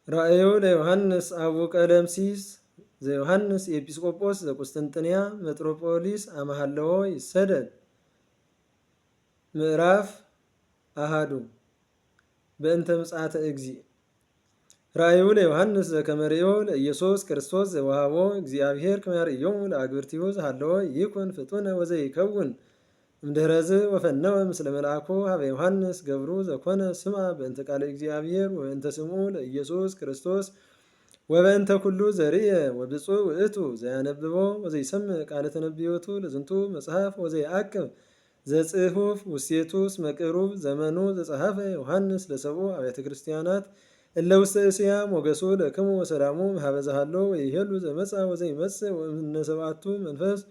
ራእዩ ለዮሐንስ አቡ ቀለምሲስ ዘዮሐንስ ኤጲስቆጶስ ዘቁስጥንጥንያ መጥሮጶሊስ አመሃለዎ ይሰደድ። ምዕራፍ አሃዱ በእንተ ምጽአተ እግዚእ ራእዩ ለዮሐንስ ዘከመሪዮ ለኢየሱስ ክርስቶስ ዘወሃቦ እግዚአብሔር ከመያርዮሙ ለአግብርቲሁ ዘሃለዎ ይኩን ፍጡነ ወዘይከውን እምድኅረዝ ወፈነወ ምስለ መልአኩ ሀበ ዮሐንስ ገብሩ ዘኮነ ስማ በእንተ ቃለ እግዚአብሔር ወበእንተ ስምዑ ለኢየሱስ ክርስቶስ ወበእንተ ኩሉ ዘርየ ወብፁዕ ውእቱ ዘያነብቦ ወዘይሰምዕ ቃለ ተነቢዮቱ ለዝንቱ መጽሐፍ ወዘይአቅብ ዘጽሑፍ ውስቴቱ እስመ ቅሩብ ዘመኑ ዘጸሐፈ ዮሐንስ ለሰብኡ አብያተ ክርስቲያናት እለ ውስተ እስያ ሞገሱ ለክሙ ወሰላሙ ሀበ ዘሃሎ ወይሄሉ ዘመጻ ወዘይመጽእ ወእምነ ሰብአቱ መንፈስ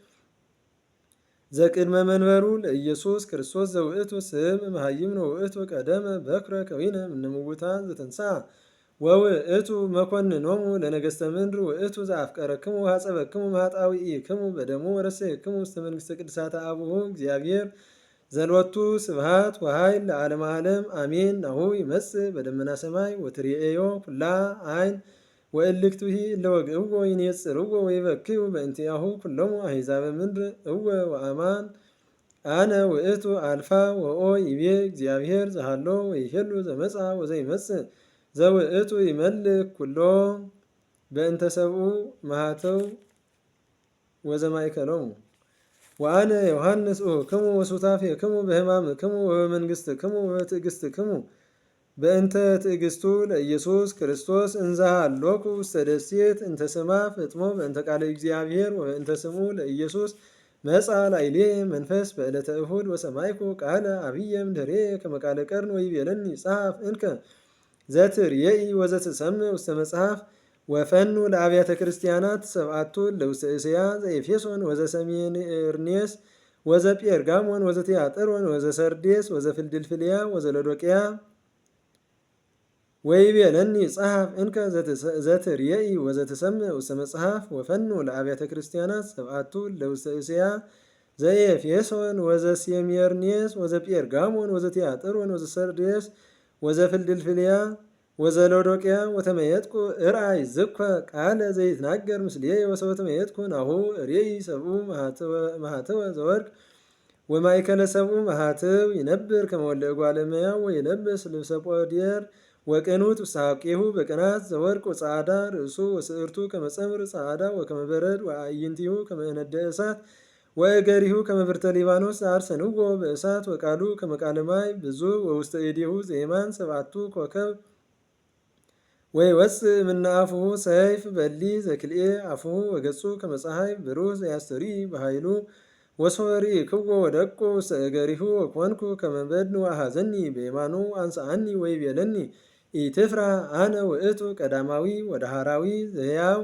ዘቅድመ መንበሩ ለኢየሱስ ክርስቶስ ዘውእቱ ስም መሃይምነ ውእቱ ቀደመ በክረ ከዊነ እምነ ሙታን ዘተንሥአ ወውእቱ መኮንኖሙ ለነገሥተ ምድር ውእቱ ዘአፍቀረክሙ ወሐጸበክሙ እምኃጣውኢክሙ በደሙ ወረሰየክሙ ውስተ መንግሥተ ቅድሳተ አቡሁ እግዚአብሔር ዘሎቱ ስብሐት ወኃይል ለዓለመ ዓለም አሜን። ናሁ ይመጽእ በደመና ሰማይ ወትሬኤዮ ኩላ ዓይን ወእልክቱሂ እለ ወግእዎ ይንየጽርዎ ወይበክዩ በእንቲአሁ ኩሎሙ አሕዛበ ምድር እወ ወአማን አነ ውእቱ አልፋ ወኦ ይቤ እግዚአብሔር ዘሃሎ ወይሄሉ ዘመጻ ወዘይመጽእ ዘውእቱ ይመልክ ኩሎ በእንተ ሰብኡ መሃተው ወዘማእከሎሙ ወአነ ዮሐንስ ኡክሙ ወሱታፌክሙ በሕማምክሙ ወበመንግሥትክሙ ወበትዕግሥትክሙ በእንተ ትዕግሥቱ ለኢየሱስ ክርስቶስ እንዘሃሎኩ ውስተ ደሴት እንተ ስማ ፍጥሞ በእንተ ቃለ እግዚአብሔር ወበእንተ ስምዑ ለኢየሱስ መጻ ላዕሌ መንፈስ በዕለተ እሁድ ወሰማይኩ ቃለ አብየ እምድኅሬየ ከመ ቃለ ቀርን ወይቤለኒ ጸሐፍ እንከ ዘትርእይ ወዘትሰምዕ ውስተ መጽሐፍ ወፈኑ ለአብያተ ክርስቲያናት ሰብአቱ ለውስተ እስያ ዘኤፌሶን ወዘሰሜርኔስ ወዘጴርጋሞን ወዘትያጥሮን ወዘሰርዴስ ወዘፊልድልፍልያ ወዘሎዶቅያ ወይቤለኒ ጸሐፍ እንከ ዘትርእይ ወዘትሰምዕ ውስተ መጽሐፍ ወፈኑ ለአብያተ ክርስቲያናት ሰብአቱ ለውስተ እስያ ዘኤፌሶን ወዘሴሜርኔስ ወዘጴርጋሞን ወዘትያጥሮን ወዘሰርዴስ ወዘፊልድልፍልያ ወዘሎዶቅያ ወተመየጥኩ እርአይ ዝኳ ቃለ ዘይትናገር ምስሌየ ወሰበ ተመየጥኩ ናሁ ርእይ ሰብኡ መሃተወ ዘወርቅ ወማእከለ ሰብኡ መሃትው ይነብር ከመ ወልደ እጓለ እመሕያው ወይለብስ ልብሰ ጶዴር ወቅኑት ውስተ ሐቄሁ በቅናት ዘወርቅ ወጸዓዳ ርእሱ ወስዕርቱ ከመ ጸምር ጸዓዳ ወከመ በረድ ወአዕይንቲሁ ከመ ነደ እሳት ወእገሪሁ ከመ ብርተ ሊባኖስ ዘአርሰንዎ በእሳት ወቃሉ ከመ ቃለ ማይ ብዙሕ ወውስተ እዴሁ ዘየማን ሰብአቱ ኮከብ ወይወፅእ እምነ አፉሁ ሰይፍ በሊ ዘክልኤ አፉሁ ወገጹ ከመ ፀሐይ ብሩህ ዘያስተሪ በኃይሉ ወሶበ ርኢክዎ ወደቁ ውስተ እገሪሁ ወኮንኩ ከመ በድን ወአሐዘኒ በየማኑ አንሥአኒ ወይቤለኒ ኢትፍራ አነ ውእቱ ቀዳማዊ ወዳህራዊ ዘሕያው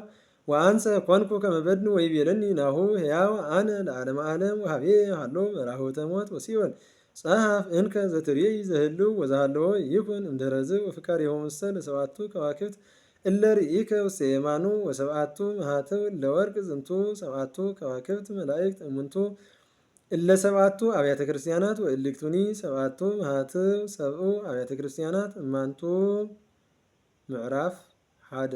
ወአንሰ ኮንኩ ከመ በድን ወይቤለኒ ናሁ ሕያው አነ ለዓለመ ዓለም ወሀቤየ ሃሎ መራህወተ ሞት ወሲኦል ጸሐፍ እንከ ዘትርእይ ዘህልው ወዘሃለዎ ይኩን እምድኅረዝ ወፍካሬሆሙሰ ለሰብአቱ ከዋክብት እለ ርኢከ ውስተ የማኑ ወሰብአቱ መሃትው እለ ወርቅ ዝንቱ ሰብአቱ ከዋክብት መላእክት እሙንቱ እለ ሰብአቱ አብያተ ክርስቲያናት ወእልክቱኒ ሰብአቱ መሃትው ሰብኡ አብያተ ክርስቲያናት እማንቱ። ምዕራፍ ሓደ